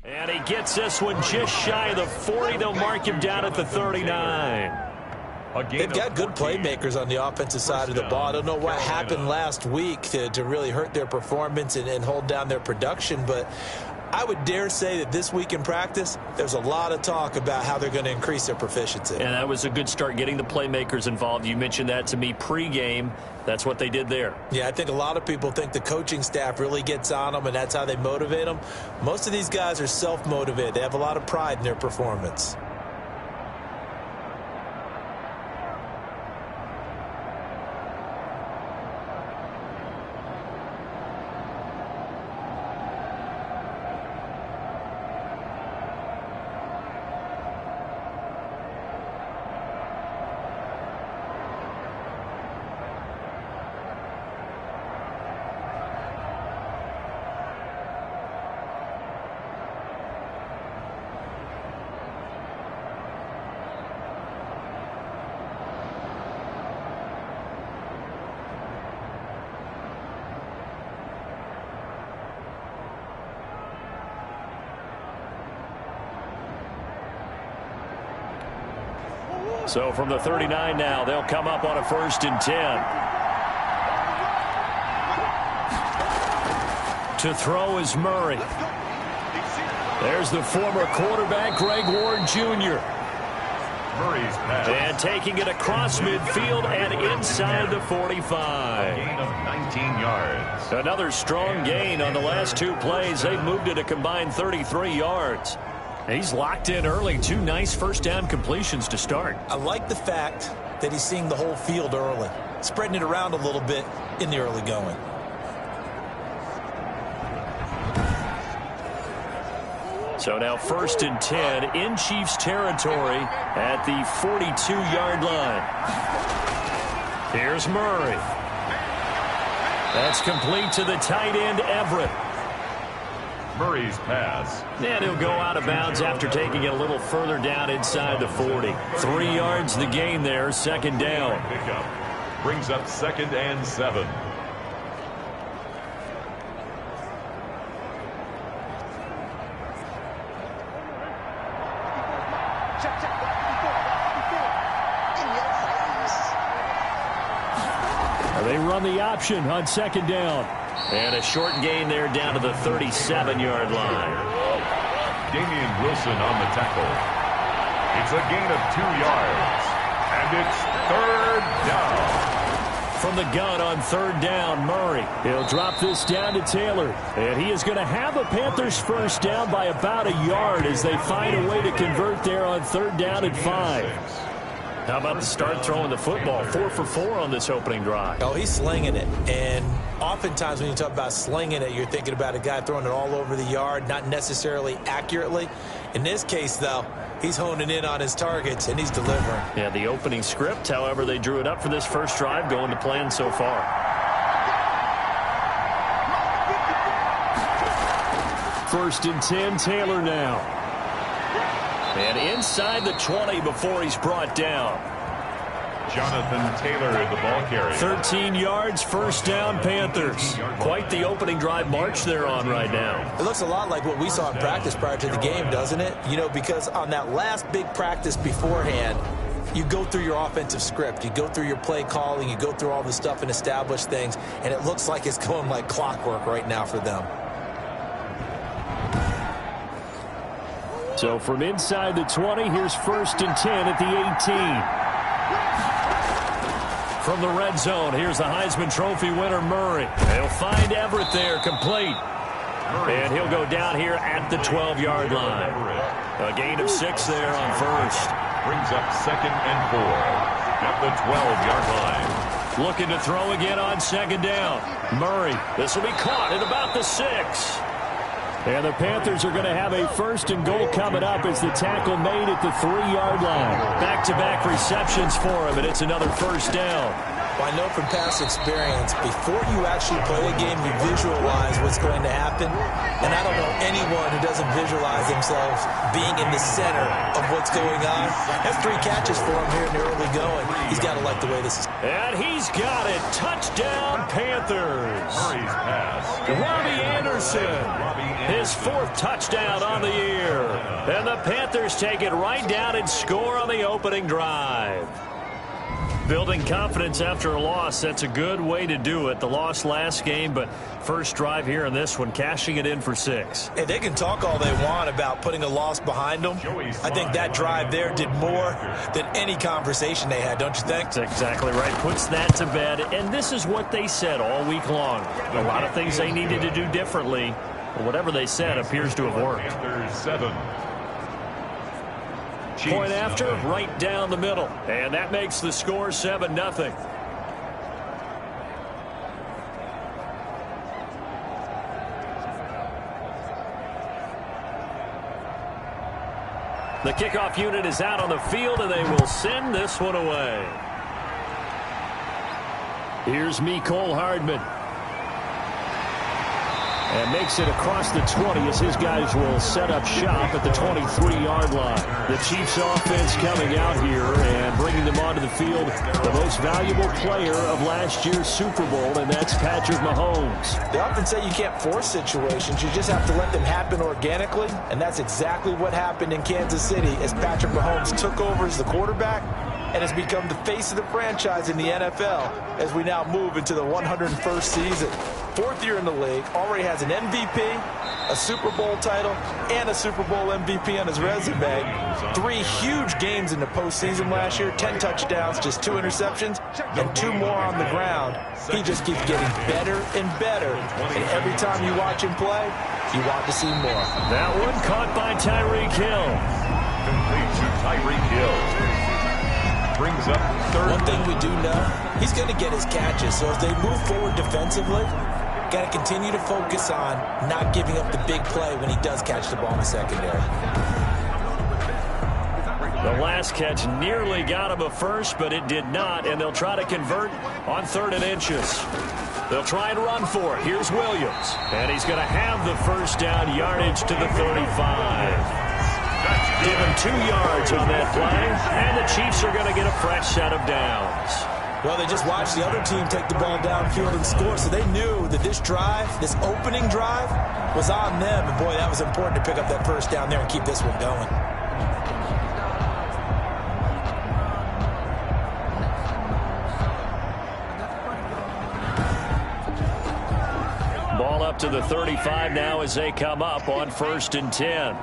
And he gets this one just shy of the 40. They'll mark him down at the 39. They've got good playmakers on the offensive side of the ball. I don't know what happened last week to really hurt their performance and hold down their production, but I would dare say that this week in practice, there's a lot of talk about how they're going to increase their proficiency. And that was a good start, getting the playmakers involved. You mentioned that to me pregame. That's what they did there. Yeah, I think a lot of people think the coaching staff really gets on them, and that's how they motivate them. Most of these guys are self-motivated. They have a lot of pride in their performance. So from the 39 now, they'll come up on a 1st and 10. To throw is Murray. There's the former quarterback, Greg Ward Jr. Murray's pass. And taking it across midfield and inside the 45. Gain of 19 yards. Another strong gain on the last 2 plays. They've moved it a combined 33 yards. He's locked in early. 2 nice first down completions to start. I like the fact that he's seeing the whole field early, spreading it around a little bit in the early going. So now 1st and 10 in Chiefs territory at the 42-yard line. Here's Murray. That's complete to the tight end, Everett. Murray's pass. And he'll go out of bounds after taking it a little further down inside the 40. 3 yards the gain there, 2nd down. Pickup brings up 2nd and 7. They run the option on 2nd down. And a short gain there down to the 37-yard line. Damian Wilson on the tackle. It's a gain of 2 yards. And it's 3rd down. From the gun on 3rd down, Murray. He'll drop this down to Taylor. And he is going to have a Panthers 1st down by about a yard as they find a way to convert there on 3rd down and 5. How about the start throwing the football? 4 for 4 on this opening drive. Oh, he's slinging it. And oftentimes when you talk about slinging it, you're thinking about a guy throwing it all over the yard, not necessarily accurately. In this case, though, he's honing in on his targets, and he's delivering. Yeah, the opening script, however, they drew it up for this first drive, going to plan so far. First and 10, Taylor now. And inside the 20 before he's brought down. Jonathan Taylor, the ball carrier. 13 yards, 1st down, Panthers. Quite the opening drive march they're on right now. It looks a lot like what we saw in practice prior to the game, doesn't it? You know, because on that last big practice beforehand, you go through your offensive script. You go through your play calling. You go through all the stuff and establish things. And it looks like it's going like clockwork right now for them. So from inside the 20, here's 1st and 10 at the 18. From the red zone, here's the Heisman Trophy winner, Murray. They'll find Everett there, complete. And he'll go down here at the 12-yard line. A gain of 6 there on 1st. Brings up 2nd and 4 at the 12-yard line. Looking to throw again on 2nd down. Murray, this will be caught at about the 6. And the Panthers are going to have a 1st and goal coming up as the tackle made at the 3-yard line. Back-to-back receptions for him, and it's another 1st down. Well, I know from past experience, before you actually play a game, you visualize what's going to happen. And I don't know anyone who doesn't visualize themselves being in the center of what's going on. That's 3 catches for him here in the early going. He's got to like the way this is. And he's got it. Touchdown, Panthers. Murray's pass. Robbie Anderson. his 4th touchdown on the year. And the Panthers take it right down and score on the opening drive. Building confidence after a loss, that's a good way to do it. The loss last game, but first drive here in this one, cashing it in for 6. Hey, they can talk all they want about putting a loss behind them. I think that drive there did more than any conversation they had, don't you think? That's exactly right. Puts that to bed, and this is what they said all week long. A lot of things they needed to do differently, but whatever they said appears to have worked. Point after, right down the middle. And that makes the score 7-0. The kickoff unit is out on the field, and they will send this one away. Here's Mecole Hardman. And makes it across the 20 as his guys will set up shop at the 23-yard line. The Chiefs offense coming out here and bringing them onto the field. The most valuable player of last year's Super Bowl, and that's Patrick Mahomes. They often say you can't force situations. You just have to let them happen organically, and that's exactly what happened in Kansas City as Patrick Mahomes took over as the quarterback and has become the face of the franchise in the NFL as we now move into the 101st season. 4th year in the league, already has an MVP, a Super Bowl title, and a Super Bowl MVP on his resume. 3 huge games in the postseason last year, 10 touchdowns, just 2 interceptions, and 2 more on the ground. He just keeps getting better and better, and every time you watch him play, you want to see more. That one caught by Tyreek Hill. Complete to Tyreek Hill. Brings up 3rd. One thing we do know, he's going to get his catches. So as they move forward defensively, got to continue to focus on not giving up the big play when he does catch the ball in the secondary. The last catch nearly got him a first, but it did not, and they'll try to convert on 3rd and inches. They'll try and run for it. Here's Williams, and he's going to have the first down yardage to the 35. Give him 2 yards on that play, and the Chiefs are going to get a fresh set of downs. Well, they just watched the other team take the ball downfield and score, so they knew that this drive, this opening drive, was on them. And, boy, that was important to pick up that first down there and keep this one going. Ball up to the 35 now as they come up on 1st and 10.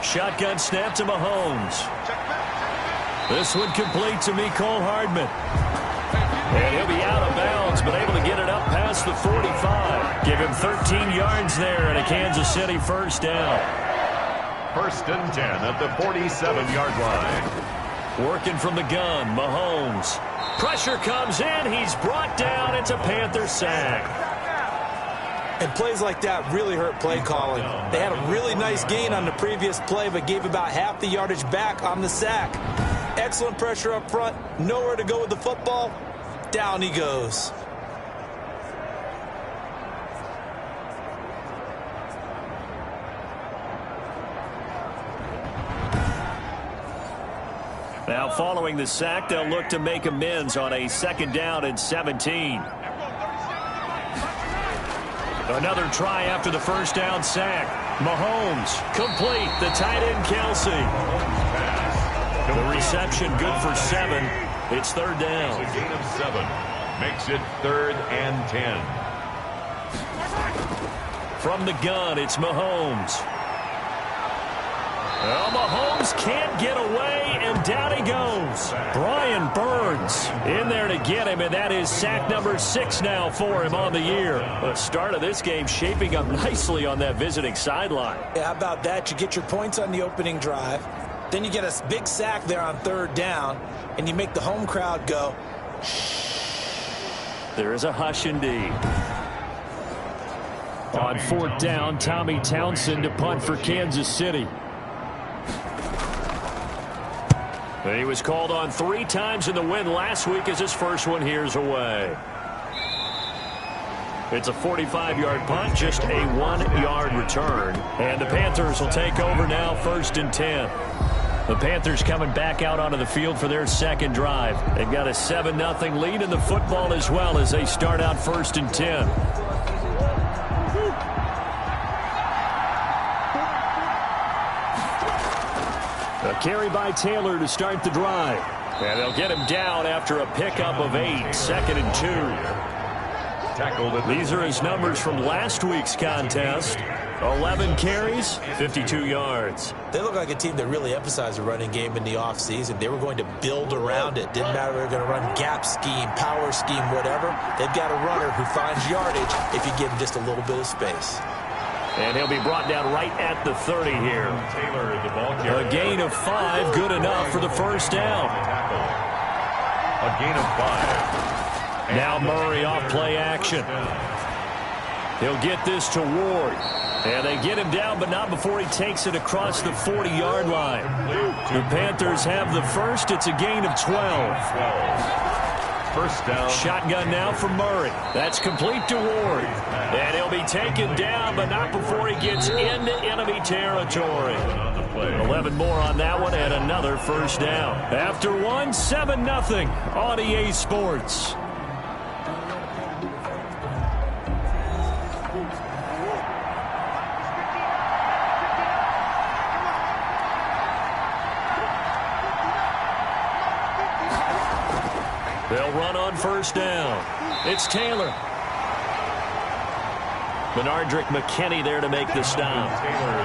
Shotgun snap to Mahomes. This one complete to Mecole Hardman. And he'll be out of bounds, but able to get it up past the 45. Give him 13 yards there and a Kansas City first down. 1st and 10 at the 47-yard line. Working from the gun, Mahomes. Pressure comes in. He's brought down. It's a Panther sack. And plays like that really hurt play calling. They had a really nice gain on the previous play, but gave about half the yardage back on the sack. Excellent pressure up front. Nowhere to go with the football. Down he goes. Now following the sack, they'll look to make amends on a 2nd down and 17. Another try after the first down sack. Mahomes complete. The tight end Kelsey. The reception good for 7. It's 3rd down. It's a gain of 7. Makes it 3rd and 10. From the gun, it's Mahomes. Well, Mahomes can't get away, and down he goes. Brian Burns in there to get him, and that is sack number 6 now for him on the year. The start of this game shaping up nicely on that visiting sideline. Yeah, how about that? You get your points on the opening drive, then you get a big sack there on 3rd down, and you make the home crowd go, shh. There is a hush indeed. On 4th down, Tommy Townsend to punt for Kansas City. He was called on 3 times in the win last week as his first one here's away. It's a 45-yard punt, just a 1-yard return. And the Panthers will take over now 1st and 10. The Panthers coming back out onto the field for their 2nd drive. They've got a 7-0 lead in the football as well as they start out 1st and 10. A carry by Taylor to start the drive. And they'll get him down after a pickup of 8, 2nd and 2. These are his numbers from last week's contest. 11 carries, 52 yards. They look like a team that really emphasized the running game in the offseason. They were going to build around it. Didn't matter if they were going to run gap scheme, power scheme, whatever. They've got a runner who finds yardage if you give him just a little bit of space. And he'll be brought down right at the 30 here. A gain of 5, good enough for the first down. A gain of 5. Now Murray off play action. He'll get this to Ward. And they get him down, but not before he takes it across the 40-yard line. The Panthers have the first. It's a gain of 12. First down. Shotgun now for Murray. That's complete to Ward. And he'll be taken down, but not before he gets into enemy territory. 11 more on that one, and another first down. After one, 7-0 on EA Sports. They'll run on first down. It's Taylor. Benardrick McKinney there to make the stop.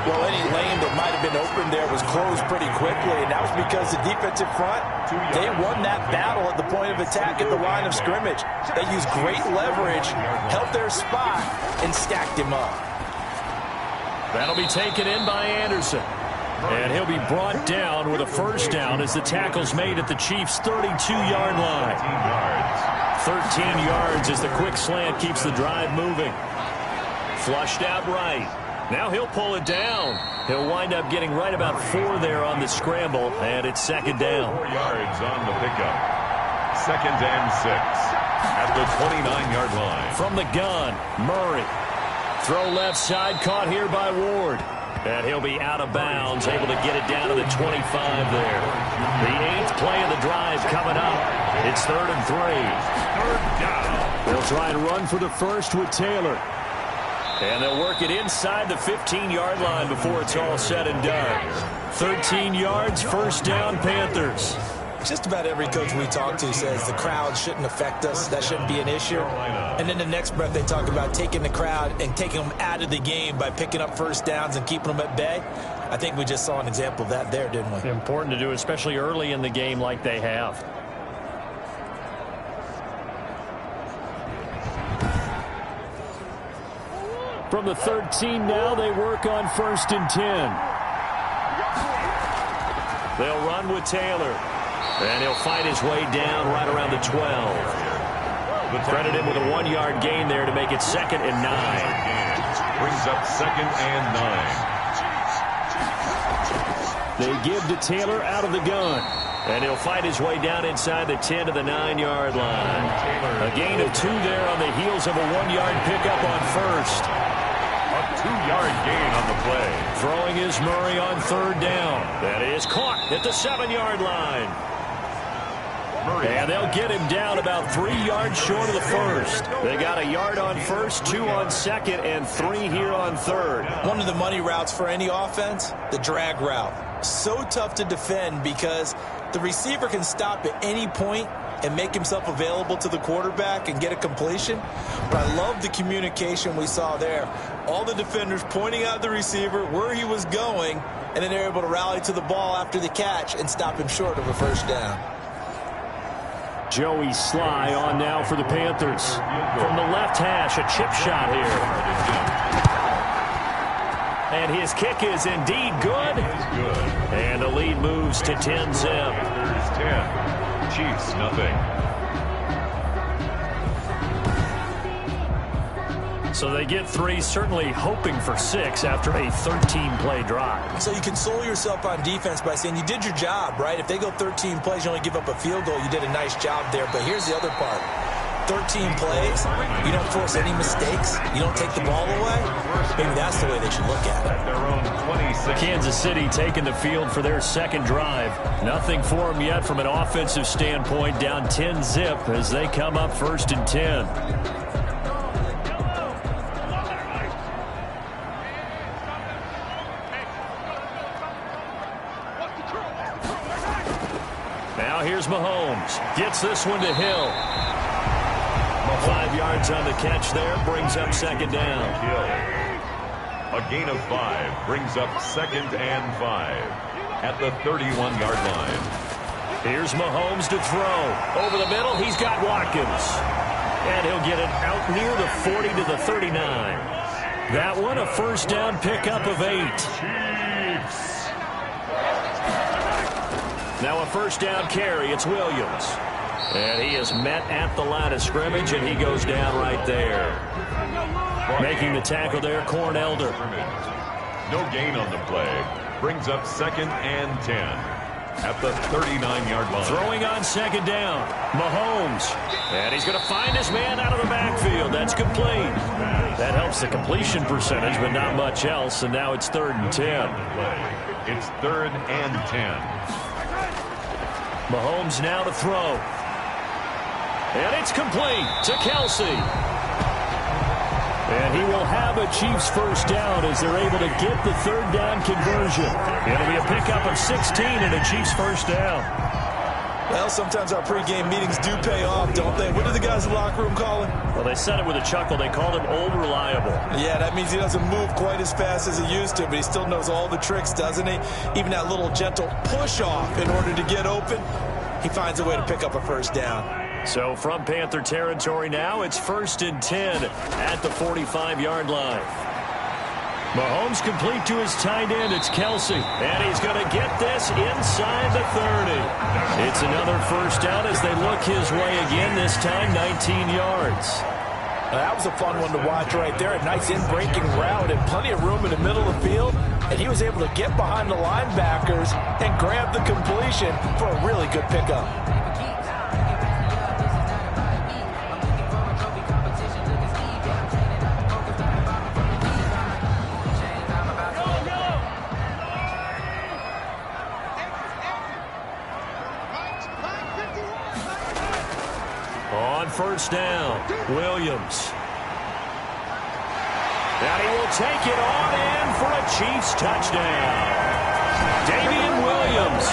Well, any lane that might have been open there was closed pretty quickly, and that was because the defensive front, they won that battle at the point of attack at the line of scrimmage. They used great leverage, held their spot, and stacked him up. That'll be taken in by Anderson. And he'll be brought down with a first down as the tackle's made at the Chiefs' 32-yard line. 13 yards as the quick slant keeps the drive moving. Flushed out right. Now he'll pull it down. He'll wind up getting right about 4 there on the scramble, and it's second down. 4 yards on the pickup. 2nd and 6 at the 29-yard line. From the gun, Murray. Throw left side, caught here by Ward. And he'll be out of bounds, able to get it down to the 25 there. The 8th play of the drive coming up. It's 3rd and 3. 3rd down. They'll try and run for the first with Taylor. And they'll work it inside the 15-yard line before it's all said and done. 13 yards, first down, Panthers. Just about every coach we talk to says the crowd shouldn't affect us. That shouldn't be an issue. And then the next breath they talk about taking the crowd and taking them out of the game by picking up first downs and keeping them at bay. I think we just saw an example of that there, didn't we? Important to do, especially early in the game like they have. From the 13 now, they work on 1st and 10. They'll run with Taylor. And he'll fight his way down right around the 12. Credit him with a 1-yard gain there to make it 2nd and 9. Brings up 2nd and 9. They give to Taylor out of the gun. And he'll fight his way down inside the 10 to the 9-yard line. A gain of 2 there on the heels of a 1-yard pickup on first. A 2-yard gain on the play. Throwing is Murray on 3rd down. That is caught at the 7-yard line. And they'll get him down about 3 yards short of the first. They got a yard on first, 2 on second, and 3 here on third. One of the money routes for any offense, the drag route. So tough to defend because the receiver can stop at any point and make himself available to the quarterback and get a completion. But I love the communication we saw there. All the defenders pointing out the receiver, where he was going, and then they're able to rally to the ball after the catch and stop him short of a first down. Joey Sly on now for the Panthers. From the left hash, a chip shot here. And his kick is indeed good. And the lead moves to 10-zip. 10. Chiefs, nothing. So they get 3, certainly hoping for 6 after a 13-play drive. So you console yourself on defense by saying you did your job, right? If they go 13 plays, you only give up a field goal, you did a nice job there. But here's the other part. 13 plays, you don't force any mistakes, you don't take the ball away. Maybe that's the way they should look at it. Their own 26. Kansas City taking the field for their second drive. Nothing for them yet from an offensive standpoint, down 10-zip as they come up 1st and 10. Now here's Mahomes. Gets this one to Hill. 5 yards on the catch there. Brings up second down. A gain of 5 brings up 2nd and 5 at the 31-yard line. Here's Mahomes to throw. Over the middle, he's got Watkins. And he'll get it out near the 40 to the 39. That one, a first down pickup of 8. Chiefs. Now a first down carry. It's Williams. And he is met at the line of scrimmage, and he goes down right there. Making the tackle there, Corn Elder. No gain on the play. Brings up 2nd and 10 at the 39-yard line. Throwing on second down, Mahomes. And he's going to find his man out of the backfield. That's complete. That helps the completion percentage, but not much else. And now it's 3rd and 10. It's 3rd and 10. Mahomes now to throw. And it's complete to Kelsey. And he will have a Chiefs first down as they're able to get the 3rd down conversion. It'll be a pickup of 16 and a Chiefs first down. Well, sometimes our pregame meetings do pay off, don't they? What do the guys in the locker room call him? Well, they said it with a chuckle. They called him Old Reliable. Yeah, that means he doesn't move quite as fast as he used to, but he still knows all the tricks, doesn't he? Even that little gentle push-off in order to get open, he finds a way to pick up a first down. So from Panther territory now, it's 1st and 10 at the 45-yard line. Mahomes complete to his tight end. It's Kelsey. And he's going to get this inside the 30. It's another first down as they look his way again, this time 19 yards. That was a fun one to watch right there. A nice in-breaking route and plenty of room in the middle of the field. And he was able to get behind the linebackers and grab the completion for a really good pickup. On first down, Williams. And he will take it on in for a Chiefs touchdown. Damian Williams,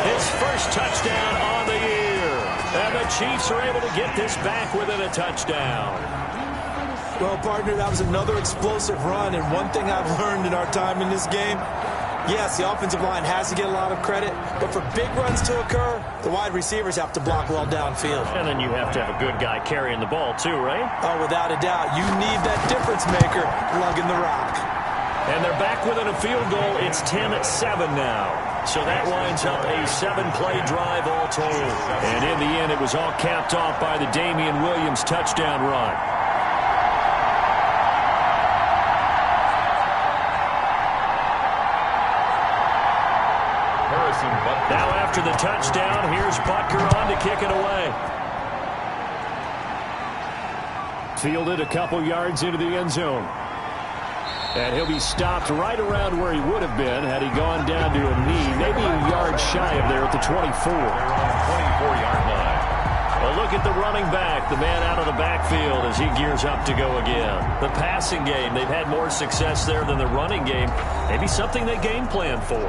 his first touchdown on the year. And the Chiefs are able to get this back within a touchdown. Well, partner, that was another explosive run. And one thing I've learned in our time in this game, yes, the offensive line has to get a lot of credit, but for big runs to occur, the wide receivers have to block well downfield. And then you have to have a good guy carrying the ball too, right? Oh, without a doubt. You need that difference maker lugging the rock. And they're back within a field goal. It's 10-7 now. So that winds up a 7-play drive all told. And in the end, it was all capped off by the Damian Williams touchdown run. Now after the touchdown, here's Butker on to kick it away. Fielded a couple yards into the end zone. And he'll be stopped right around where he would have been had he gone down to a knee, maybe a yard shy of there at the 24. They're on the 24-yard line. Well, look at the running back, the man out of the backfield as he gears up to go again. The passing game, they've had more success there than the running game. Maybe something they game plan for.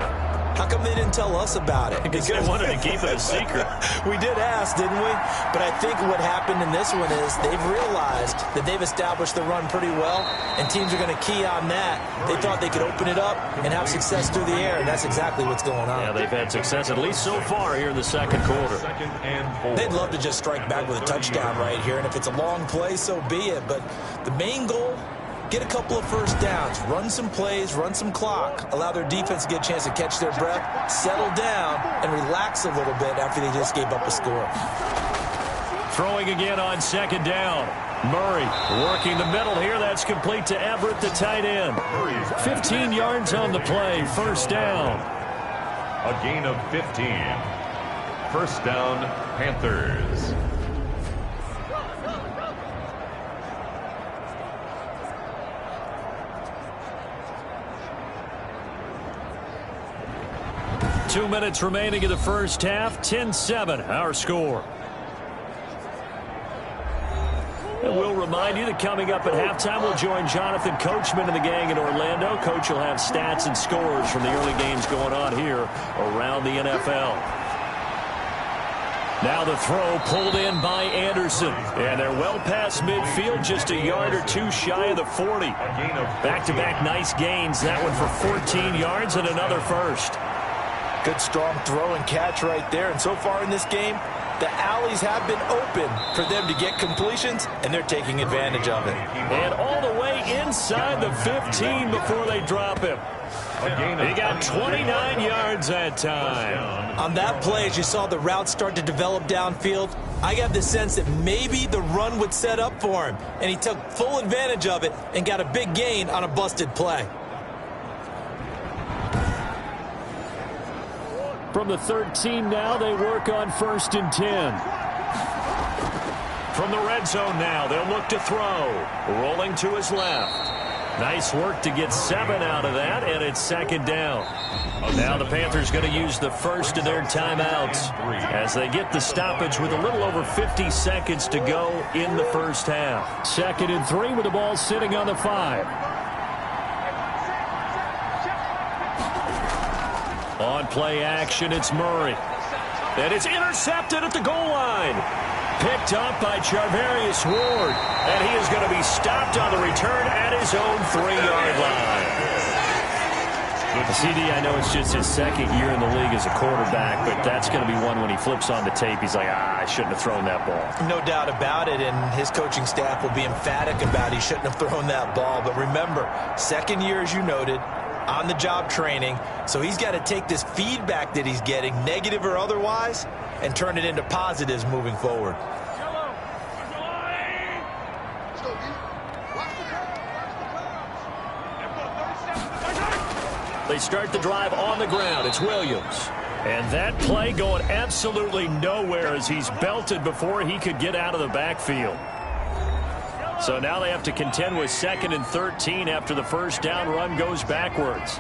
How come they didn't tell us about it? Because they wanted to keep it a secret. We did ask, didn't we? But I think what happened in this one is they've realized that they've established the run pretty well, and teams are going to key on that. They thought they could open it up and have success through the air, and that's exactly what's going on. Yeah, they've had success at least so far here in the second quarter. 2nd and 4. They'd love to just strike back with a touchdown right here, and if it's a long play, so be it. But the main goal, get a couple of first downs, run some plays, run some clock, allow their defense to get a chance to catch their breath, settle down, and relax a little bit after they just gave up a score. Throwing again on second down. Murray working the middle here. That's complete to Everett, the tight end. 15 yards on the play. First down. A gain of 15. First down, Panthers. Two minutes remaining in the first half. 10-7, our score. And we'll remind you that coming up at halftime, we'll join Jonathan Coachman and the gang in Orlando. Coach will have stats and scores from the early games going on here around the NFL. Now the throw pulled in by Anderson. And they're well past midfield, just a yard or two shy of the 40. Back-to-back nice gains. That one for 14 yards and another first. Good strong throw and catch right there. And so far in this game, the alleys have been open for them to get completions, and they're taking advantage of it. And all the way inside the 15 before they drop him. He got 29 yards that time. On that play, as you saw the route start to develop downfield, I got the sense that maybe the run would set up for him, and he took full advantage of it and got a big gain on a busted play. From the 13 now, they work on 1st and 10. From the red zone now, they'll look to throw. Rolling to his left. Nice work to get 7 out of that, and it's 2nd down. Now the Panthers going to use the first of their timeouts as they get the stoppage with a little over 50 seconds to go in the first half. 2nd and 3 with the ball sitting on the 5. On play action, it's Murray. And it's intercepted at the goal line. Picked up by Charvarius Ward. And he is going to be stopped on the return at his own 3-yard line. CD, I know it's just his 2nd year in the league as a quarterback, but that's going to be one when he flips on the tape. He's like, I shouldn't have thrown that ball. No doubt about it, and his coaching staff will be emphatic about he shouldn't have thrown that ball. But remember, 2nd year, as you noted, on-the-job training, so he's got to take this feedback that he's getting, negative or otherwise, and turn it into positives moving forward. They start the drive on the ground. It's Williams. And that play going absolutely nowhere as he's belted before he could get out of the backfield. So now they have to contend with 2nd and 13 after the first down run goes backwards.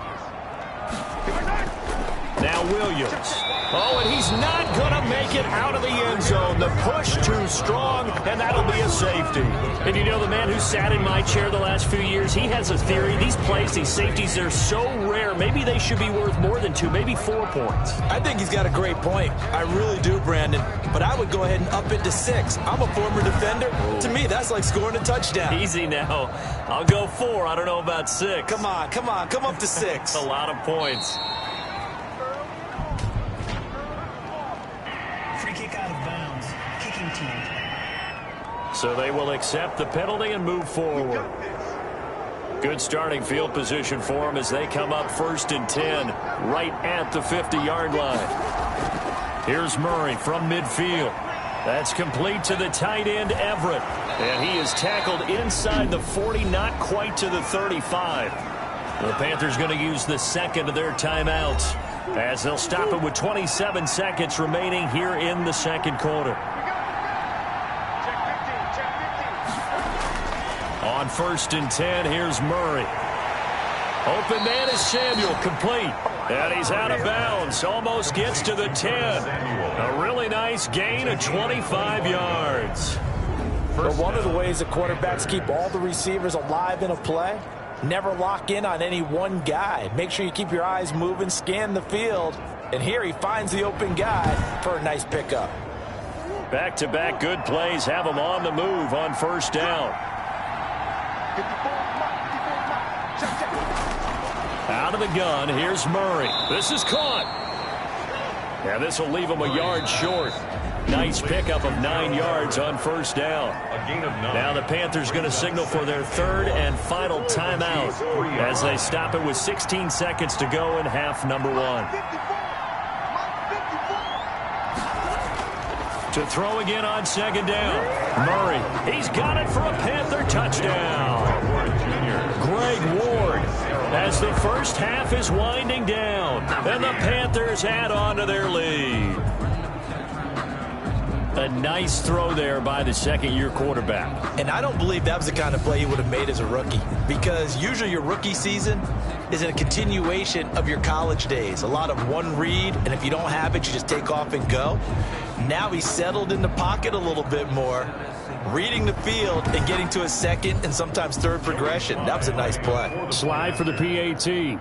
Now Williams. Oh, and he's not going to make it out of the end zone. The push too strong, and that'll be a safety. And you know, the man who sat in my chair the last few years, he has a theory. These plays, these safeties, they're so rare. Maybe they should be worth more than 2, maybe 4 points. I think he's got a great point. I really do, Brandon. But I would go ahead and up it to 6. I'm a former defender. To me, that's like scoring a touchdown. Easy now. I'll go 4. I don't know about 6. Come on. Come up to 6. A lot of points. So they will accept the penalty and move forward. Good starting field position for them as they come up 1st and 10 right at the 50-yard line. Here's Murray from midfield. That's complete to the tight end, Everett. And he is tackled inside the 40, not quite to the 35. The Panthers going to use the 2nd of their timeouts as they'll stop it with 27 seconds remaining here in the 2nd quarter. On 1st and 10, here's Murray. Open man is Samuel, complete. And he's out of bounds, almost gets to the 10. A really nice gain of 25 yards. But one of the ways the quarterbacks keep all the receivers alive in a play, never lock in on any one guy. Make sure you keep your eyes moving, scan the field. And here he finds the open guy for a nice pickup. Back-to-back good plays have him on the move on 1st down. Out of the gun, here's Murray. This is caught. Yeah, this will leave him a yard short. Nice pickup of 9 yards on 1st down. Now the Panthers going to signal for their 3rd and final timeout as they stop it with 16 seconds to go in half number 1. To throw again on 2nd down. Murray, he's got it for a Panther touchdown. Greg Ward, as the first half is winding down, and the Panthers add on to their lead. A nice throw there by the 2nd-year quarterback. And I don't believe that was the kind of play he would have made as a rookie, because usually your rookie season is a continuation of your college days. A lot of one read, and if you don't have it, you just take off and go. Now he's settled in the pocket a little bit more, reading the field and getting to his 2nd and sometimes 3rd progression. That was a nice play. Slide for the PAT.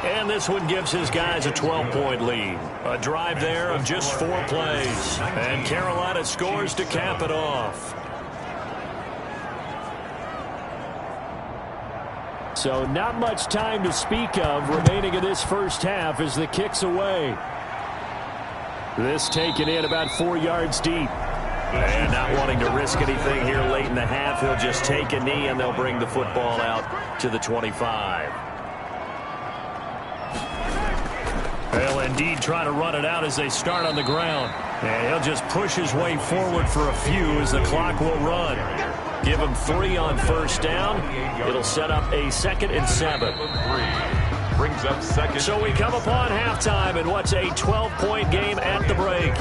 And this one gives his guys a 12-point lead. A drive there of just 4 plays. And Carolina scores to cap it off. So not much time to speak of remaining in this first half as the kick's away. This taken in about 4 yards deep. And not wanting to risk anything here late in the half, he'll just take a knee and they'll bring the football out to the 25. They'll indeed try to run it out as they start on the ground. And he'll just push his way forward for a few as the clock will run. Give him 3 on first down. It'll set up a 2nd and 7. Brings up second. So we come upon halftime in what's a 12-point game at the break.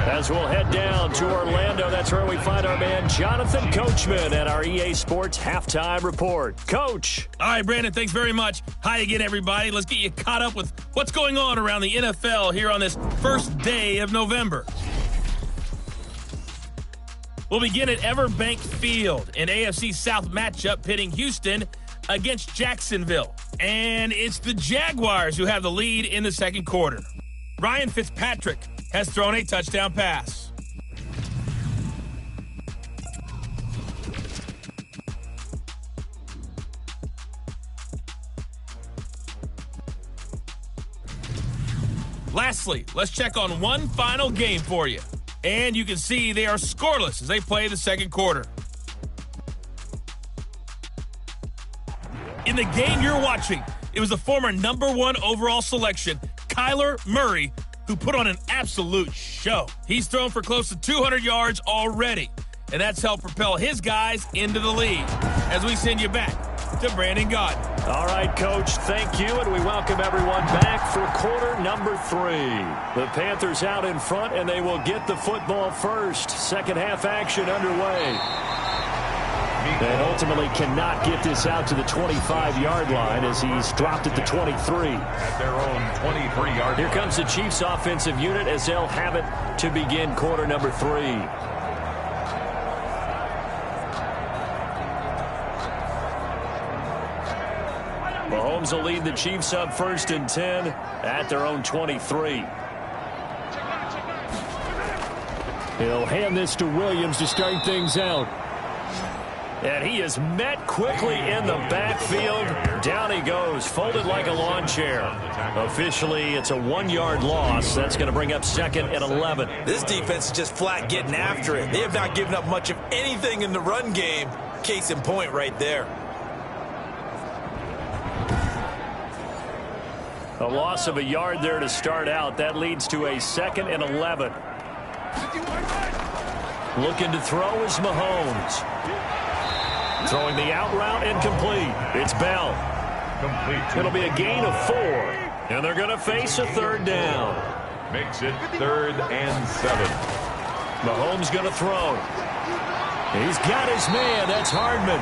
As we'll head down to Orlando, that's where we find our man Jonathan Coachman at our EA Sports Halftime Report. Coach. All right, Brandon, thanks very much. Hi again, everybody. Let's get you caught up with what's going on around the NFL here on this first day of November. We'll begin at Everbank Field, an AFC South matchup pitting Houston against Jacksonville. And it's the Jaguars who have the lead in the second quarter. Ryan Fitzpatrick has thrown a touchdown pass. Lastly, let's check on one final game for you. And you can see they are scoreless as they play the second quarter. In the game you're watching, it was the former #1 overall selection, Kyler Murray, who put on an absolute show. He's thrown for close to 200 yards already, and that's helped propel his guys into the lead. As we send you back to Brandon Gaudin. All right, Coach, thank you, and we welcome everyone back for quarter number 3. The Panthers out in front, and they will get the football first. Second half action underway. And ultimately cannot get this out to the 25-yard line as he's dropped at the 23. At their own 23-yard line. Here comes the Chiefs offensive unit as they'll have it to begin quarter number 3. Mahomes will lead the Chiefs up 1st and 10 at their own 23. He'll hand this to Williams to start things out. And he is met quickly in the backfield. Down he goes, folded like a lawn chair. Officially, it's a 1-yard loss. That's going to bring up 2nd and 11. This defense is just flat getting after it. They have not given up much of anything in the run game. Case in point right there. A loss of a yard there to start out. That leads to a 2nd and 11. Looking to throw is Mahomes. Throwing the out route incomplete. It's Bell. Complete. It'll be a gain of 4. And they're going to face a 3rd down. Makes it 3rd and 7. Mahomes going to throw. He's got his man. That's Hardman.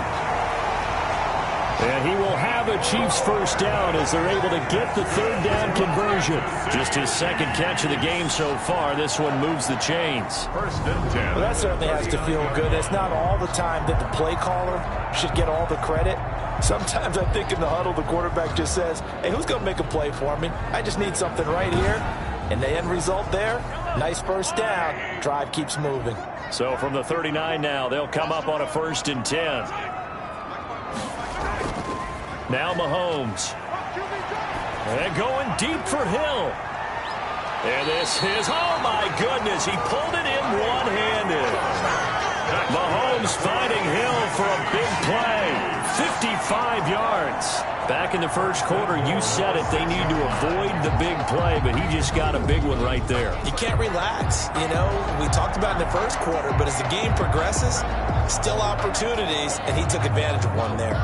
And he will have a Chiefs first down as they're able to get the 3rd down conversion. Just his 2nd catch of the game so far. This one moves the chains. 1st and 10. Well, that certainly has to feel good. It's not all the time that the play caller should get all the credit. Sometimes I think in the huddle, the quarterback just says, hey, who's going to make a play for me? I just need something right here. And the end result there, nice first down. Drive keeps moving. So from the 39 now, they'll come up on a 1st and 10. Now Mahomes. And going deep for Hill. And this is, oh my goodness, he pulled it in one-handed. Mahomes finding Hill for a big play. 55 yards. Back in the first quarter, you said it, they need to avoid the big play, but he just got a big one right there. You can't relax. You know, we talked about in the first quarter, but as the game progresses, still opportunities, and he took advantage of one there.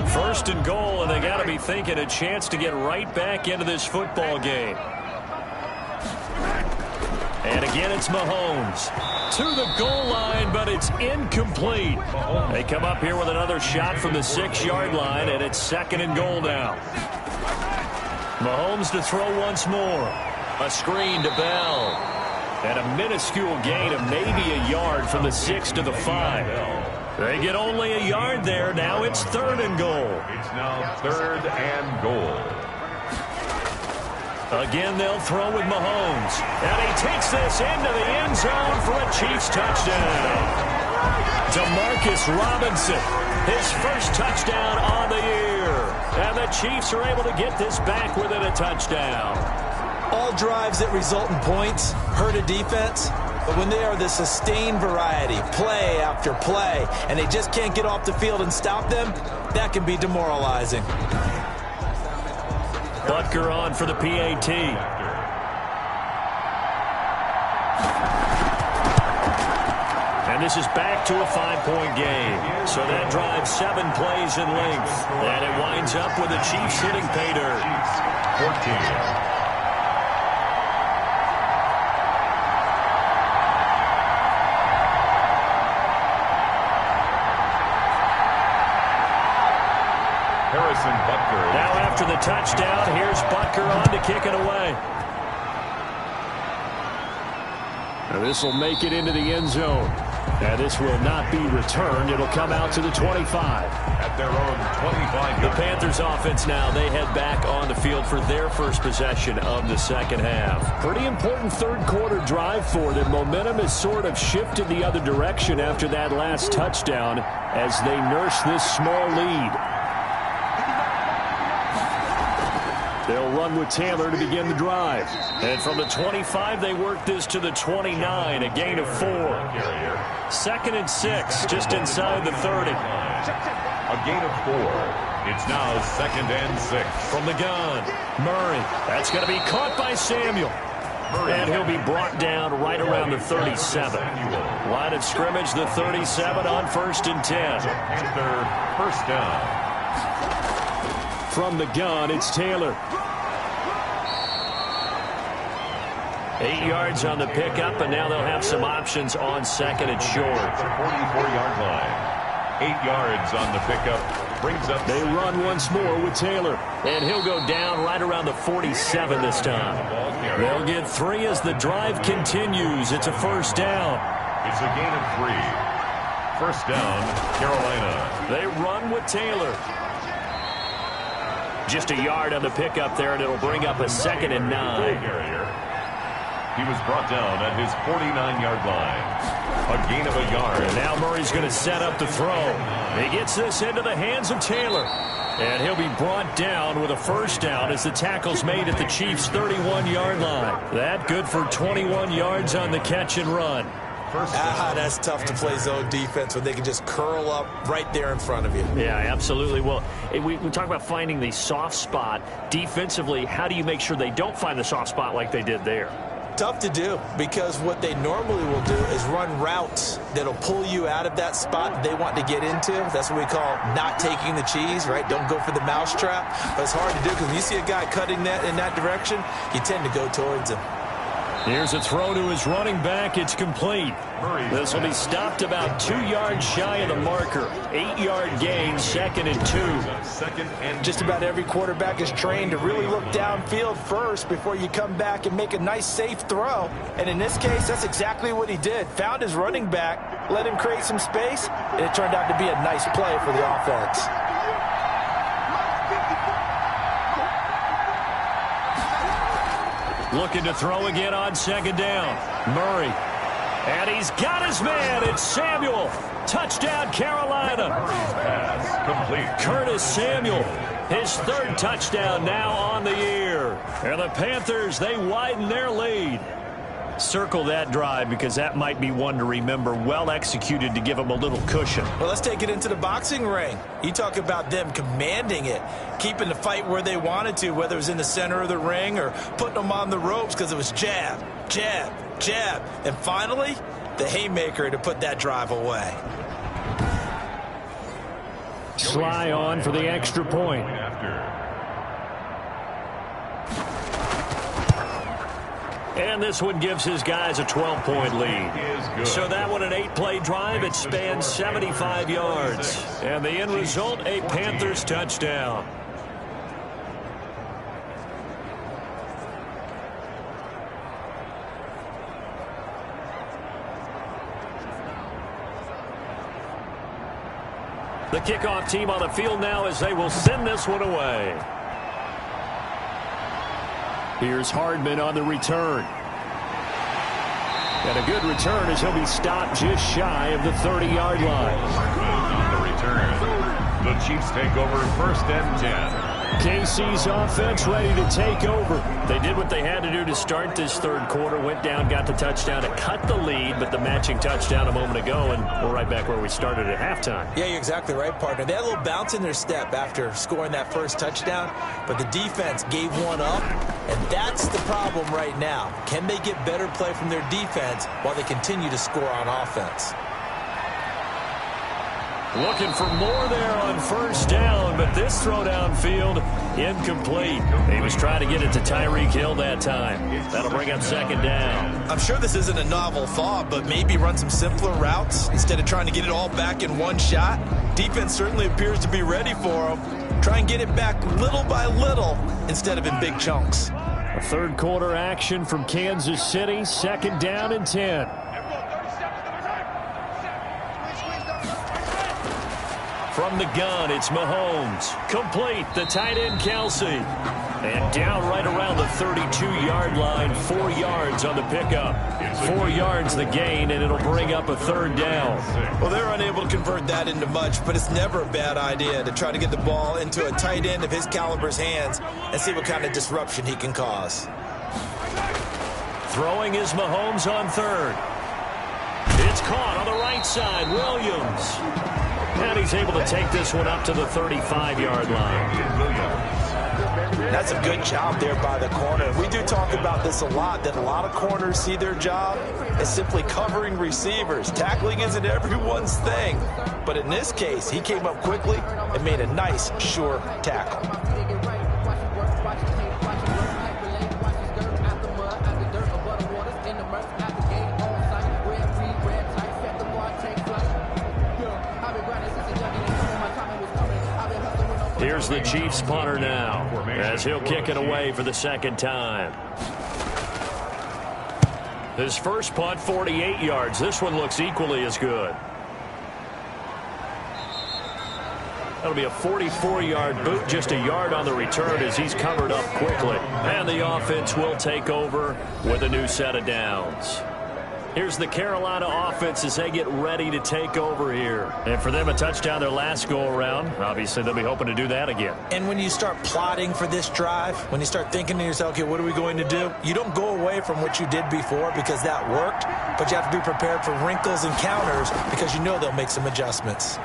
First and goal, and they got to be thinking a chance to get right back into this football game. And again, it's Mahomes to the goal line, but it's incomplete. They come up here with another shot from the 6-yard line, and it's 2nd and goal now. Mahomes to throw once more. A screen to Bell. And a minuscule gain of maybe a yard from the 6 to the 5. They get only a yard there. Now it's 3rd and goal. It's now 3rd and goal. Again, they'll throw with Mahomes. And he takes this into the end zone for a Chiefs touchdown. Demarcus Robinson, his first touchdown on the year. And the Chiefs are able to get this back within a touchdown. All drives that result in points hurt a defense. But when they are the sustained variety, play after play, and they just can't get off the field and stop them, that can be demoralizing. Butker on for the PAT. And this is back to a 5-point game. So that drives 7 plays in length. And it winds up with the Chiefs hitting pay dirt. 14. Butker. Now after the touchdown, here's Butker on to kick it away. Now this will make it into the end zone. And this will not be returned. It'll come out to the 25. At their own 25. The Panthers offense now, they head back on the field for their first possession of the second half. Pretty important third quarter drive for them. Momentum has sort of shifted the other direction after that last touchdown as they nurse this small lead. They'll run with Taylor to begin the drive. And from the 25, they work this to the 29, a gain of 4. 2nd and 6, just inside the 30. A gain of 4. It's now 2nd and 6. From the gun, Murray. That's going to be caught by Samuel. And he'll be brought down right around the 37. Line of scrimmage, the 37 on 1st and 10. Panther first down. From the gun, it's Taylor. 8 yards on the pickup, and now they'll have some options on 2nd and short. The 44-yard line. 8 yards on the pickup. Brings up. They run once more with Taylor. And he'll go down right around the 47 this time. They'll get 3 as the drive continues. It's a first down. It's a gain of 3. First down, Carolina. They run with Taylor. Just a yard on the pickup there, and it'll bring up a 2nd and 9. He was brought down at his 49-yard line. A gain of a yard. And now Murray's going to set up the throw. He gets this into the hands of Taylor. And he'll be brought down with a first down as the tackle's made at the Chiefs' 31-yard line. That good for 21 yards on the catch and run. That's tough to play zone defense when they can just curl up right there in front of you. Yeah, absolutely. Well, we talk about finding the soft spot. Defensively, how do you make sure they don't find the soft spot like they did there? Tough to do, because what they normally will do is run routes that'll pull you out of that spot they want to get into. That's what we call not taking the cheese, right? Don't go for the mousetrap. But it's hard to do because when you see a guy cutting that in that direction, you tend to go towards him. Here's a throw to his running back. It's complete. This will be stopped about 2 yards shy of the marker. 8-yard gain, 2nd and 2. Just about every quarterback is trained to really look downfield first before you come back and make a nice, safe throw. And in this case, that's exactly what he did. Found his running back, let him create some space, and it turned out to be a nice play for the offense. Looking to throw again on 2nd down. Murray. And he's got his man. It's Samuel. Touchdown, Carolina. Pass complete. Curtis Samuel. His 3rd touchdown now on the year. And the Panthers, they widen their lead. Circle that drive because that might be one to remember. Well executed to give them a little cushion. Well, let's take it into the boxing ring. You talk about them commanding it, keeping the fight where they wanted to, whether it was in the center of the ring or putting them on the ropes because it was jab, jab, jab. And finally, the haymaker to put that drive away. Sly on for the extra point. And this one gives his guys a 12-point lead. So that one, an 8-play drive. It spans 75 yards. And the end result, a Panthers touchdown. The kickoff team on the field now as they will send this one away. Here's Hardman on the return. And a good return as he'll be stopped just shy of the 30-yard line. On the return, the Chiefs take over 1st and 10. KC's offense ready to take over. They did what they had to do to start this third quarter. Went down, got the touchdown to cut the lead, but the matching touchdown a moment ago, and we're right back where we started at halftime. Yeah, you're exactly right, partner. They had a little bounce in their step after scoring that first touchdown, but the defense gave one up, and that's the problem right now. Can they get better play from their defense while they continue to score on offense? Looking for more there on 1st down, but this throw downfield incomplete. He was trying to get it to Tyreek Hill that time. That'll bring up 2nd down. I'm sure this isn't a novel thought, but maybe run some simpler routes instead of trying to get it all back in one shot. Defense certainly appears to be ready for him. Try and get it back little by little instead of in big chunks. A third quarter action from Kansas City, 2nd down and 10. From the gun, it's Mahomes. Complete, the tight end, Kelsey. And down right around the 32-yard line, 4 yards on the pickup. 4 yards the gain, and it'll bring up a 3rd down. Well, they're unable to convert that into much, but it's never a bad idea to try to get the ball into a tight end of his caliber's hands and see what kind of disruption he can cause. Throwing is Mahomes on 3rd. It's caught on the right side, Williams. And he's able to take this one up to the 35-yard line. That's a good job there by the corner. We do talk about this a lot, that a lot of corners see their job as simply covering receivers. Tackling isn't everyone's thing. But in this case, he came up quickly and made a nice, sure tackle. Here's the Chiefs punter now, as he'll kick it away for the 2nd time. His first punt, 48 yards. This one looks equally as good. That'll be a 44-yard boot, just a yard on the return as he's covered up quickly. And the offense will take over with a new set of downs. Here's the Carolina offense as they get ready to take over here. And for them, a touchdown their last go-around. Obviously, they'll be hoping to do that again. And when you start plotting for this drive, when you start thinking to yourself, okay, what are we going to do? You don't go away from what you did before because that worked, but you have to be prepared for wrinkles and counters because you know they'll make some adjustments.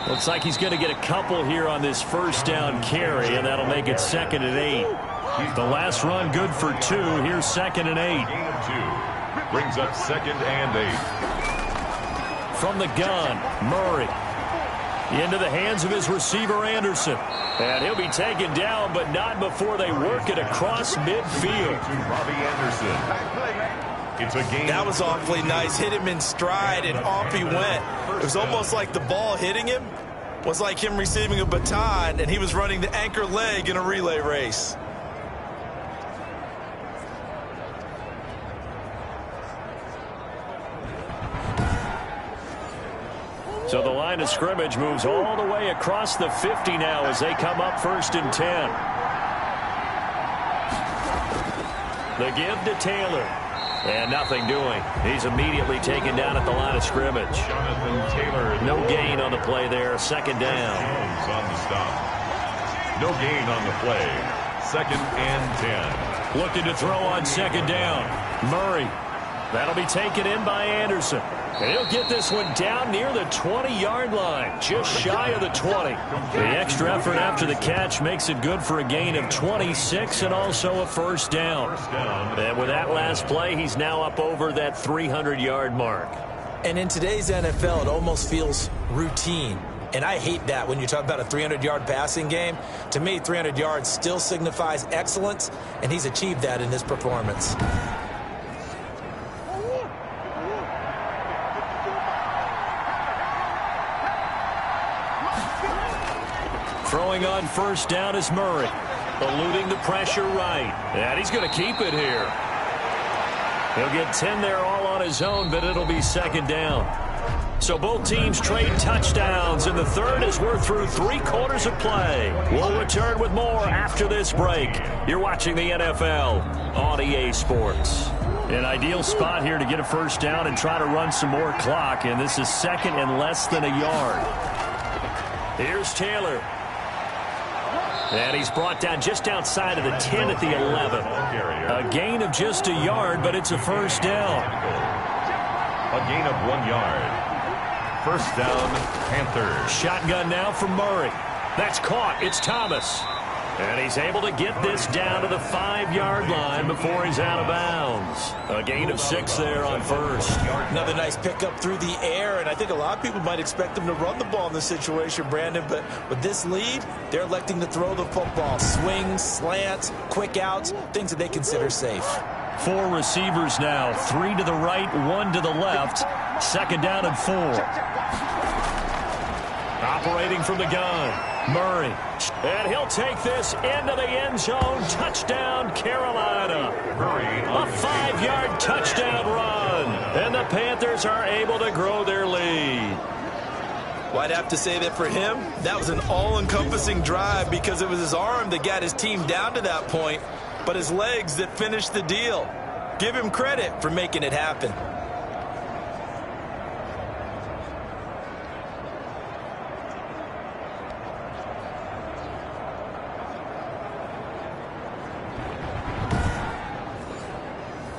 Looks like he's going to get a couple here on this 1st down carry, and that'll make it 2nd and 8. The last run good for 2. Here's 2nd and 8. Brings up 2nd and 8. From the gun, Murray. Into the hands of his receiver, Anderson. And he'll be taken down, but not before they work it across midfield. Robbie Anderson. It's a gain. That was awfully nice. Hit him in stride, and off he went. It was almost like the ball hitting him was like him receiving a baton, and he was running the anchor leg in a relay race. So the line of scrimmage moves all the way across the 50 now as they come up 1st and 10. The give to Taylor. And nothing doing. He's immediately taken down at the line of scrimmage. Jonathan Taylor. No gain on the play there. 2nd down. On the stop. No gain on the play. 2nd and 10. Looking to throw on 2nd down. Murray. That'll be taken in by Anderson. And he'll get this one down near the 20-yard line, just shy of the 20. The extra effort after the catch makes it good for a gain of 26 and also a 1st down. And with that last play, he's now up over that 300-yard mark. And in today's NFL, it almost feels routine. And I hate that when you talk about a 300-yard passing game. To me, 300 yards still signifies excellence, and he's achieved that in this performance. Throwing on 1st down is Murray. Eluding the pressure right. And he's going to keep it here. He'll get 10 there all on his own, but it'll be 2nd down. So both teams trade touchdowns in the third as we're through 3 quarters of play. We'll return with more after this break. You're watching the NFL on EA Sports. An ideal spot here to get a first down and try to run some more clock, and this is second and less than a yard. Here's Taylor. And he's brought down just outside of the 10 at the 11. A gain of just a yard, but it's a first down. A gain of 1 yard. First down, Panthers. Shotgun now from Murray. That's caught. It's Thomas. And he's able to get this down to the 5-yard line before he's out of bounds. A gain of 6 there on first. Another nice pickup through the air, and I think a lot of people might expect him to run the ball in this situation, Brandon, but with this lead, they're electing to throw the football. Swings, slants, quick outs, things that they consider safe. 4 receivers now, 3 to the right, 1 to the left. Second down and 4. Operating from the gun, Murray. And he'll take this into the end zone. Touchdown, Carolina. A 5-yard touchdown run. And the Panthers are able to grow their lead. Well, I'd have to say that for him, that was an all-encompassing drive because it was his arm that got his team down to that point, but his legs that finished the deal. Give him credit for making it happen.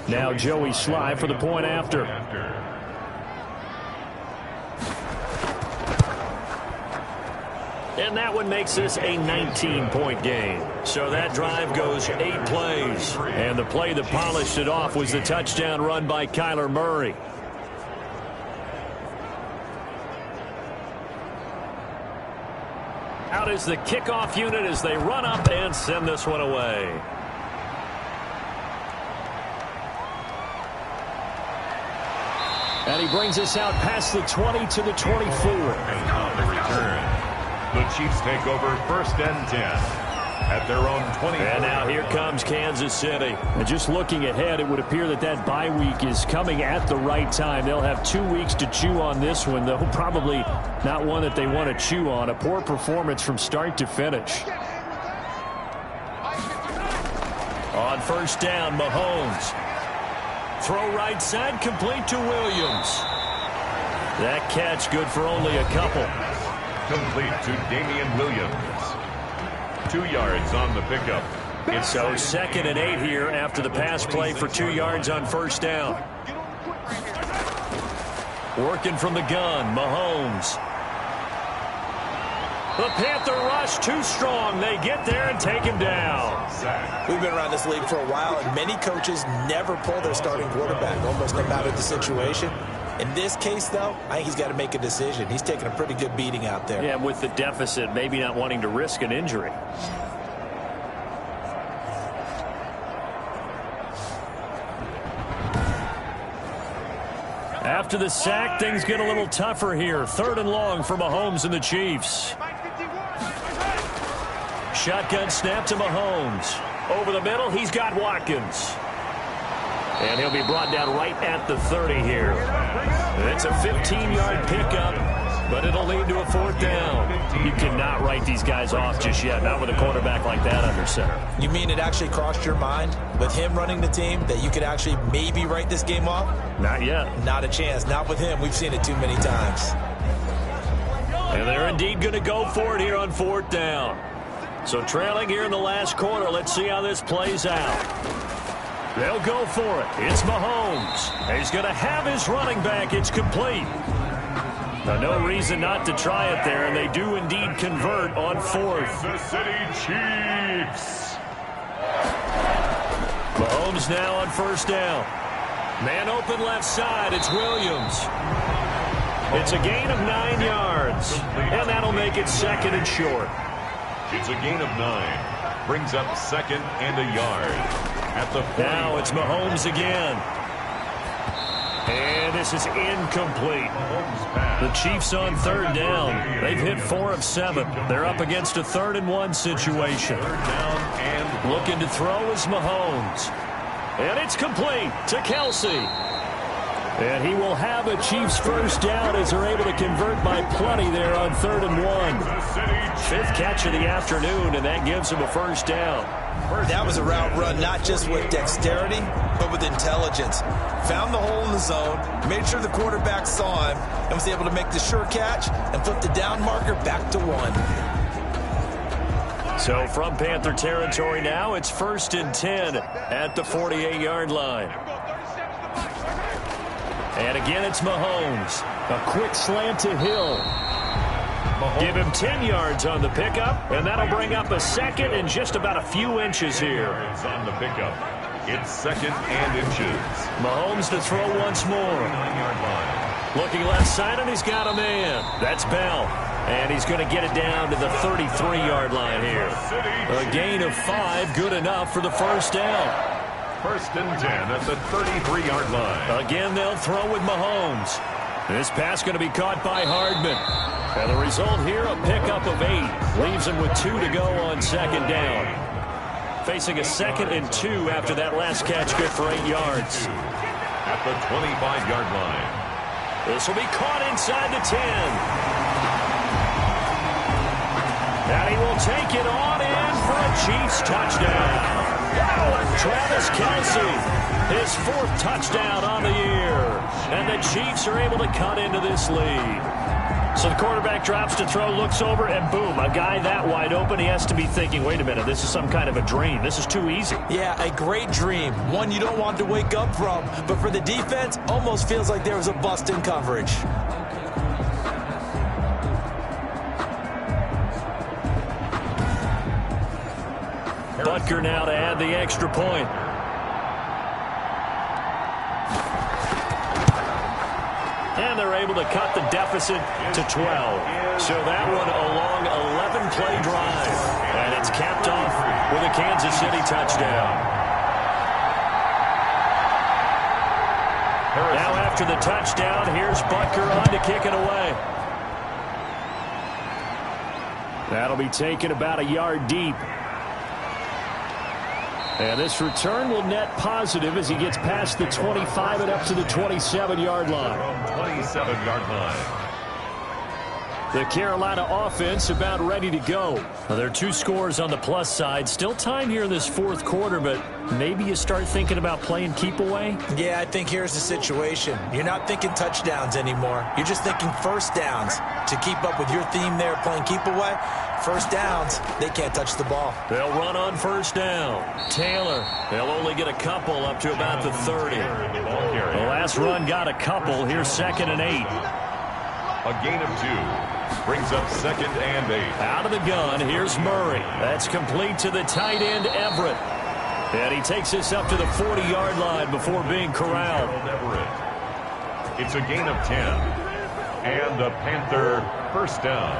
Now Joey Sly for the point after. And that one makes this a 19-point game. So that drive goes 8 plays. And the play that polished it off was the touchdown run by Kyler Murray. Out is the kickoff unit as they run up and send this one away. And he brings us out past the 20 to the 24. And on the return, the Chiefs take over first and 10 at their own 20. And now here comes Kansas City. And just looking ahead, it would appear that that bye week is coming at the right time. They'll have 2 weeks to chew on this one, though probably not one that they want to chew on. A poor performance from start to finish. On first down, Mahomes. Throw right side, complete to Williams. That catch good for only a couple. Complete to Damian Williams. 2 yards on the pickup. So second and 8 here after the pass play for 2 yards on first down. Working from the gun, Mahomes. The Panther rush too strong. They get there and take him down. We've been around this league for a while, and many coaches never pull their starting quarterback, almost no matter the situation. In this case, though, I think he's got to make a decision. He's taking a pretty good beating out there. Yeah, with the deficit, maybe not wanting to risk an injury. After the sack, things get a little tougher here. 3rd and long for Mahomes and the Chiefs. Shotgun snap to Mahomes. Over the middle, he's got Watkins. And he'll be brought down right at the 30 here. It's a 15-yard pickup, but it'll lead to a 4th down. You cannot write these guys off just yet, not with a quarterback like that under center. You mean it actually crossed your mind with him running the team that you could actually maybe write this game off? Not yet. Not a chance. Not with him. We've seen it too many times. And they're indeed going to go for it here on 4th down. So trailing here in the last quarter, let's see how this plays out. They'll go for it. It's Mahomes. He's going to have his running back. It's complete. Now, no reason not to try it there, and they do indeed convert on 4th. The City Chiefs. Mahomes now on first down. Man open left side. It's Williams. It's a gain of 9 yards, and that'll make it 2nd and short. It's a gain of 9. Brings up 2nd and a yard. At the 40. Now it's Mahomes again. And this is incomplete. The Chiefs on 3rd down. They've hit 4 of 7. They're up against a 3rd and 1 situation. 3rd down and looking to throw is Mahomes. And it's complete to Kelsey. And he will have a Chiefs first down as they're able to convert by plenty there on 3rd and 1. Fifth catch of the afternoon, and that gives him a first down. That was a route run not just with dexterity, but with intelligence. Found the hole in the zone, made sure the quarterback saw him, and was able to make the sure catch and flip the down marker back to 1. So from Panther territory now, it's 1st and 10 at the 48-yard line. And again, it's Mahomes. A quick slant to Hill. Give him 10 yards on the pickup, and that'll bring up a second and just about a few inches here. On the pickup, it's 2nd and inches. Mahomes to throw once more. 9-yard line. Looking left side, and he's got a man. That's Bell. And he's going to get it down to the 33-yard line here. A gain of 5, good enough for the first down. 1st and 10 at the 33-yard line. Again, they'll throw with Mahomes. This pass going to be caught by Hardman. And the result here, a pickup of 8. Leaves him with 2 to go on 2nd down. Facing a 2nd and 2 after that last catch, good for 8 yards. At the 25-yard line. This will be caught inside the 10. And he will take it on in for a Chiefs touchdown. Travis Kelce, his 4th touchdown on the year. And the Chiefs are able to cut into this lead. So the quarterback drops to throw, looks over, and boom, a guy that wide open, he has to be thinking, wait a minute, this is some kind of a dream. This is too easy. Yeah, a great dream. One you don't want to wake up from. But for the defense, almost feels like there was a bust in coverage. Butker now to add the extra point. And they're able to cut the deficit to 12. So that one a long 11-play drive. And it's capped off with a Kansas City touchdown. Now after the touchdown, here's Butker on to kick it away. That'll be taken about a yard deep. And this return will net positive as he gets past the 25 and up to the 27-yard line. 27-yard line. The Carolina offense about ready to go. Well, there are 2 scores on the plus side. Still time here in this 4th quarter, but maybe you start thinking about playing keep away? Yeah, I think here's the situation. You're not thinking touchdowns anymore. You're just thinking first downs. To keep up with your theme there, playing keep away, first downs, they can't touch the ball. They'll run on first down. Taylor, they'll only get a couple up to about the 30. The last run got a couple. Here's 2nd and 8. A gain of 2. Brings up 2nd and 8. Out of the gun, here's Murray. That's complete to the tight end, Everett. And he takes this up to the 40-yard line before being corralled. It's a gain of 10. And the Panther first down.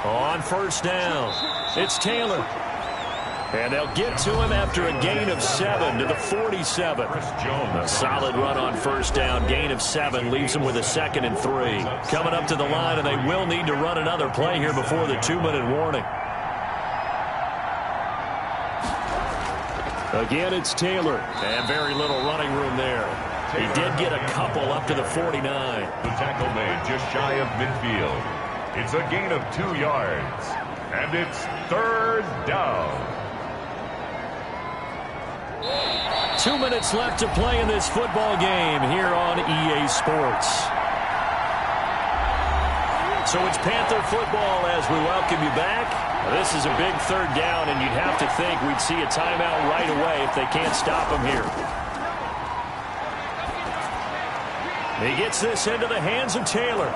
On first down, it's Taylor. And they'll get to him after a gain of 7 to the 47. A solid run on first down. Gain of 7 leaves him with a 2nd and 3. Coming up to the line, and they will need to run another play here before the 2-minute warning. Again, it's Taylor. And very little running room there. He did get a couple up to the 49. The tackle made just shy of midfield. It's a gain of 2 yards. And it's 3rd down. 2 minutes left to play in this football game here on EA Sports. So it's Panther football as we welcome you back. This is a big 3rd down, and you'd have to think we'd see a timeout right away if they can't stop him here. He gets this into the hands of Taylor.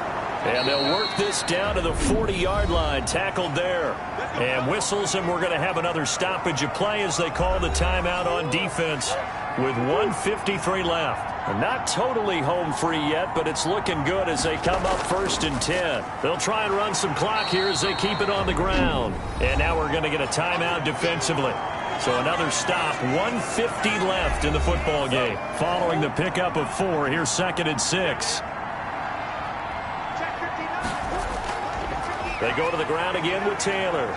And they'll work this down to the 40-yard line, tackled there. And whistles, and we're going to have another stoppage of play as they call the timeout on defense with 1:53 left. Not totally home free yet, but it's looking good as they come up 1st and 10. They'll try and run some clock here as they keep it on the ground. And now we're going to get a timeout defensively. So another stop, 1:50 left in the football game. Following the pickup of 4, here's 2nd and 6. They go to the ground again with Taylor.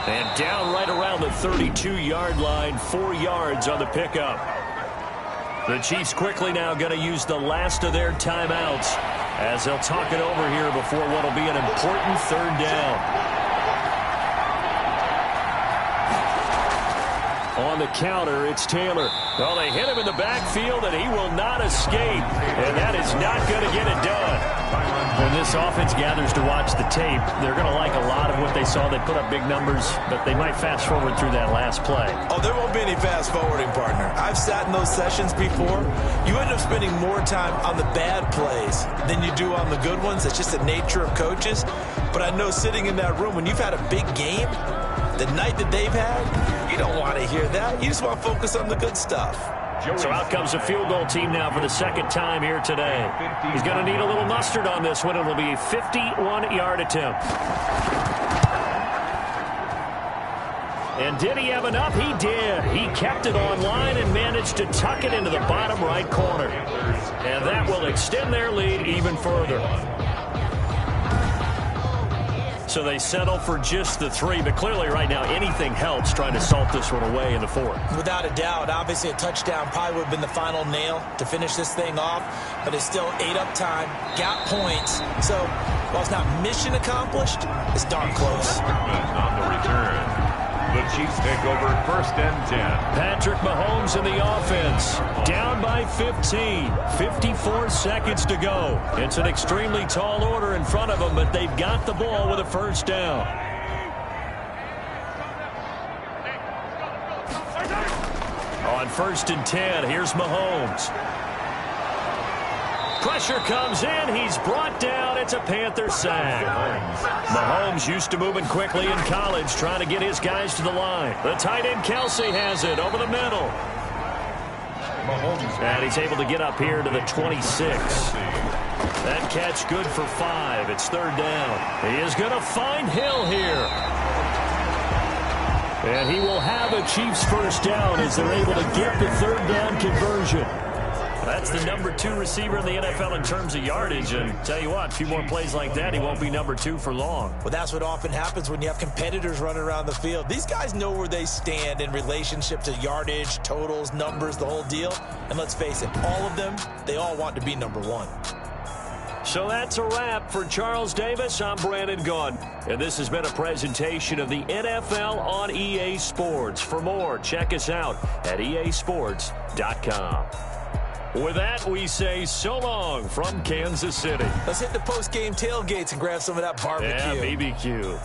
And down right around the 32-yard line, 4 yards on the pickup. The Chiefs quickly now going to use the last of their timeouts as they'll talk it over here before what will be an important third down. On the counter, it's Taylor. Well, they hit him in the backfield, and he will not escape. And that is not going to get it done. When this offense gathers to watch the tape, they're going to like a lot of what they saw. They put up big numbers, but they might fast forward through that last play. Oh, there won't be any fast forwarding, partner. I've sat in those sessions before. You end up spending more time on the bad plays than you do on the good ones. It's just the nature of coaches. But I know sitting in that room, when you've had a big game, the night that they've had, you don't want to hear that. You just want to focus on the good stuff. So out comes a field goal team now for the second time here today. He's going to need a little mustard on this one. It'll be a 51-yard attempt. And did he have enough? He did. He kept it on line and managed to tuck it into the bottom right corner. And that will extend their lead even further. So they settle for just the 3, but clearly right now anything helps trying to salt this one away in the 4th. Without a doubt, obviously a touchdown probably would have been the final nail to finish this thing off, but it's still ate up time, got points. So while it's not mission accomplished, it's darn close. On the return, the Chiefs take over 1st and 10. Patrick Mahomes in the offense. Down by 15. 54 seconds to go. It's an extremely tall order in front of them, but they've got the ball with a first down. On 1st and 10, here's Mahomes. Pressure comes in. He's brought down. It's a Panther sack. Mahomes used to moving quickly in college, trying to get his guys to the line. The tight end Kelsey has it over the middle. And he's able to get up here to the 26. That catch good for 5. It's 3rd down. He is going to find Hill here. And he will have a Chiefs first down as they're able to get the 3rd down conversion. That's the number 2 receiver in the NFL in terms of yardage. And tell you what, a few more plays like that, he won't be number 2 for long. Well, that's what often happens when you have competitors running around the field. These guys know where they stand in relationship to yardage, totals, numbers, the whole deal. And let's face it, all of them, they all want to be number 1. So that's a wrap for Charles Davis. I'm Brandon Gaudin. And this has been a presentation of the NFL on EA Sports. For more, check us out at easports.com. With that, we say so long from Kansas City. Let's hit the post-game tailgates and grab some of that barbecue. Yeah, BBQ.